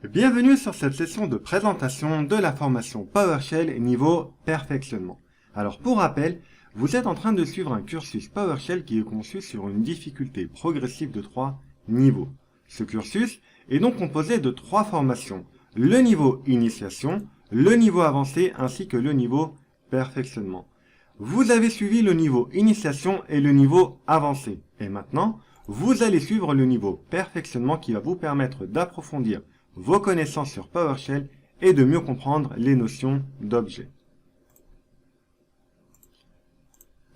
Bienvenue sur cette session de présentation de la formation PowerShell niveau perfectionnement. Alors pour rappel, vous êtes en train de suivre un cursus PowerShell qui est conçu sur une difficulté progressive de 3 niveaux. Ce cursus est donc composé de 3 formations, le niveau initiation, le niveau avancé ainsi que le niveau perfectionnement. Vous avez suivi le niveau initiation et le niveau avancé. Et maintenant, vous allez suivre le niveau perfectionnement qui va vous permettre d'approfondir vos connaissances sur PowerShell et de mieux comprendre les notions d'objets.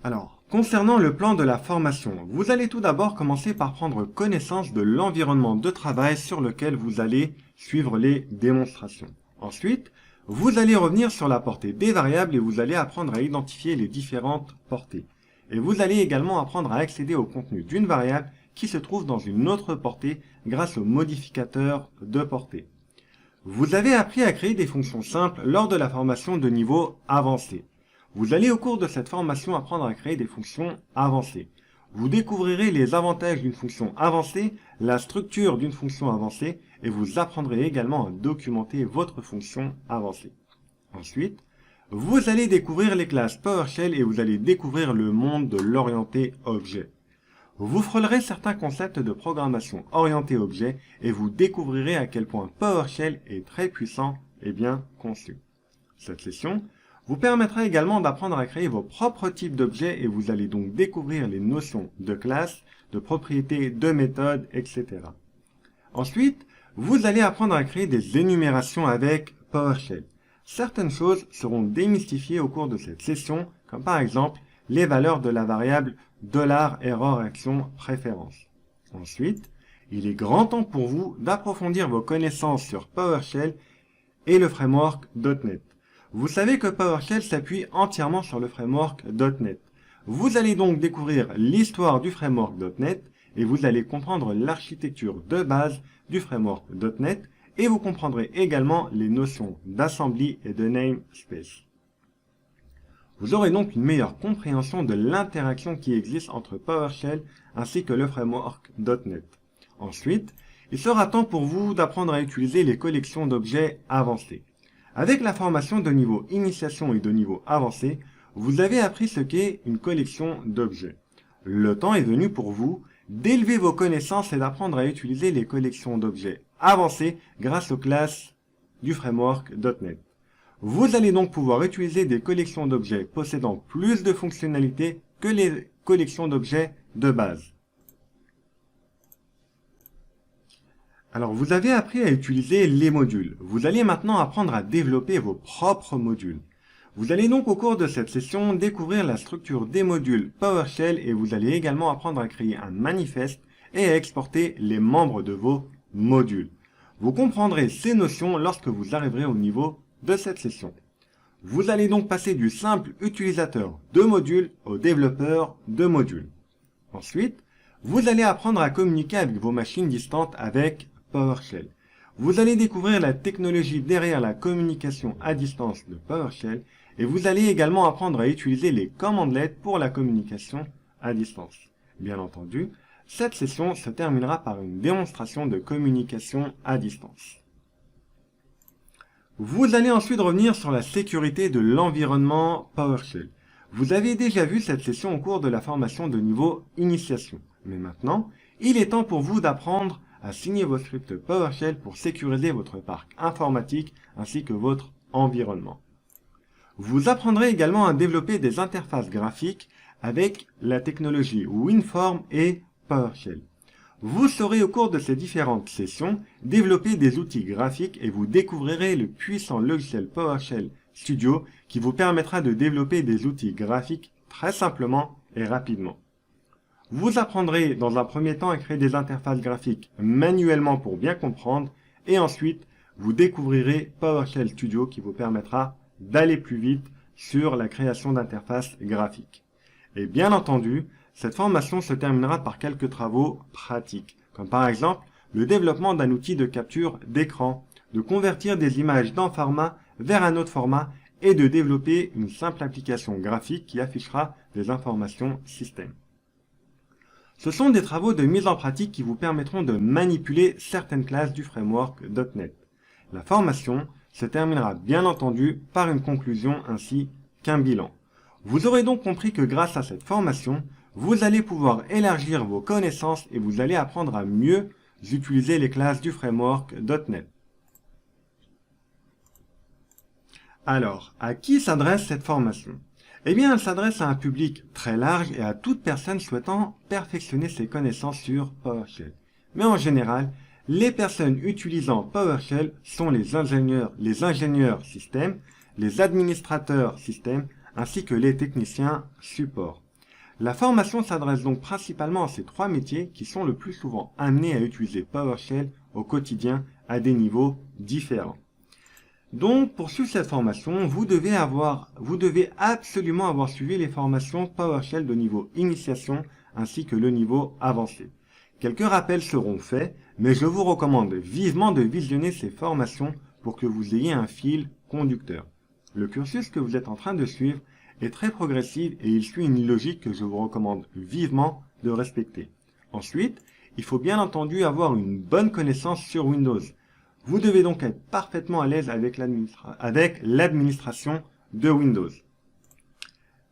Alors, concernant le plan de la formation, vous allez tout d'abord commencer par prendre connaissance de l'environnement de travail sur lequel vous allez suivre les démonstrations. Ensuite, vous allez revenir sur la portée des variables et vous allez apprendre à identifier les différentes portées. Et vous allez également apprendre à accéder au contenu d'une variable qui se trouve dans une autre portée grâce au modificateur de portée. Vous avez appris à créer des fonctions simples lors de la formation de niveau avancé. Vous allez au cours de cette formation apprendre à créer des fonctions avancées. Vous découvrirez les avantages d'une fonction avancée, la structure d'une fonction avancée et vous apprendrez également à documenter votre fonction avancée. Ensuite, vous allez découvrir les classes PowerShell et vous allez découvrir le monde de l'orienté objet. Vous frôlerez certains concepts de programmation orientée objet et vous découvrirez à quel point PowerShell est très puissant et bien conçu. Cette session vous permettra également d'apprendre à créer vos propres types d'objets et vous allez donc découvrir les notions de classe, de propriétés, de méthodes, etc. Ensuite, vous allez apprendre à créer des énumérations avec PowerShell. Certaines choses seront démystifiées au cours de cette session, comme par exemple les valeurs de la variable $error_action préférence. Ensuite, il est grand temps pour vous d'approfondir vos connaissances sur PowerShell et le framework .NET. Vous savez que PowerShell s'appuie entièrement sur le framework .NET. Vous allez donc découvrir l'histoire du framework .NET et vous allez comprendre l'architecture de base du framework .NET et vous comprendrez également les notions d'assembly et de namespace. Vous aurez donc une meilleure compréhension de l'interaction qui existe entre PowerShell ainsi que le framework .NET. Ensuite, il sera temps pour vous d'apprendre à utiliser les collections d'objets avancées. Avec la formation de niveau initiation et de niveau avancé, vous avez appris ce qu'est une collection d'objets. Le temps est venu pour vous d'élever vos connaissances et d'apprendre à utiliser les collections d'objets avancées grâce aux classes du framework .NET. Vous allez donc pouvoir utiliser des collections d'objets possédant plus de fonctionnalités que les collections d'objets de base. Alors, vous avez appris à utiliser les modules. Vous allez maintenant apprendre à développer vos propres modules. Vous allez donc au cours de cette session découvrir la structure des modules PowerShell et vous allez également apprendre à créer un manifeste et à exporter les membres de vos modules. Vous comprendrez ces notions lorsque vous arriverez au niveau de cette session. Vous allez donc passer du simple utilisateur de modules au développeur de modules. Ensuite, vous allez apprendre à communiquer avec vos machines distantes avec PowerShell. Vous allez découvrir la technologie derrière la communication à distance de PowerShell et vous allez également apprendre à utiliser les commandlets pour la communication à distance. Bien entendu, cette session se terminera par une démonstration de communication à distance. Vous allez ensuite revenir sur la sécurité de l'environnement PowerShell. Vous avez déjà vu cette session au cours de la formation de niveau initiation. Mais maintenant, il est temps pour vous d'apprendre à signer vos scripts PowerShell pour sécuriser votre parc informatique ainsi que votre environnement. Vous apprendrez également à développer des interfaces graphiques avec la technologie WinForm et PowerShell. Vous saurez au cours de ces différentes sessions développer des outils graphiques et vous découvrirez le puissant logiciel PowerShell Studio qui vous permettra de développer des outils graphiques très simplement et rapidement. Vous apprendrez dans un premier temps à créer des interfaces graphiques manuellement pour bien comprendre et ensuite vous découvrirez PowerShell Studio qui vous permettra d'aller plus vite sur la création d'interfaces graphiques. Et bien entendu, cette formation se terminera par quelques travaux pratiques, comme par exemple le développement d'un outil de capture d'écran, de convertir des images d'un format vers un autre format et de développer une simple application graphique qui affichera des informations système. Ce sont des travaux de mise en pratique qui vous permettront de manipuler certaines classes du framework .NET. La formation se terminera bien entendu par une conclusion ainsi qu'un bilan. Vous aurez donc compris que grâce à cette formation, vous allez pouvoir élargir vos connaissances et vous allez apprendre à mieux utiliser les classes du framework .NET. Alors, à qui s'adresse cette formation? Eh bien, elle s'adresse à un public très large et à toute personne souhaitant perfectionner ses connaissances sur PowerShell. Mais en général, les personnes utilisant PowerShell sont les ingénieurs système, les administrateurs système, ainsi que les techniciens support. La formation s'adresse donc principalement à ces trois métiers qui sont le plus souvent amenés à utiliser PowerShell au quotidien à des niveaux différents. Donc, pour suivre cette formation, vous devez absolument avoir suivi les formations PowerShell de niveau initiation ainsi que le niveau avancé. Quelques rappels seront faits, mais je vous recommande vivement de visionner ces formations pour que vous ayez un fil conducteur. Le cursus que vous êtes en train de suivre est très progressif et il suit une logique que je vous recommande vivement de respecter. Ensuite, il faut bien entendu avoir une bonne connaissance sur Windows. Vous devez donc être parfaitement à l'aise avec l'administration de Windows.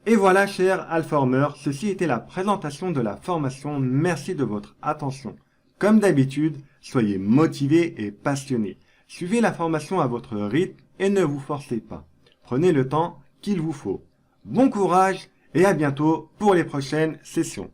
Et voilà, chers Alformers, ceci était la présentation de la formation. Merci de votre attention. Comme d'habitude, soyez motivés et passionnés. Suivez la formation à votre rythme et ne vous forcez pas. Prenez le temps qu'il vous faut. Bon courage et à bientôt pour les prochaines sessions.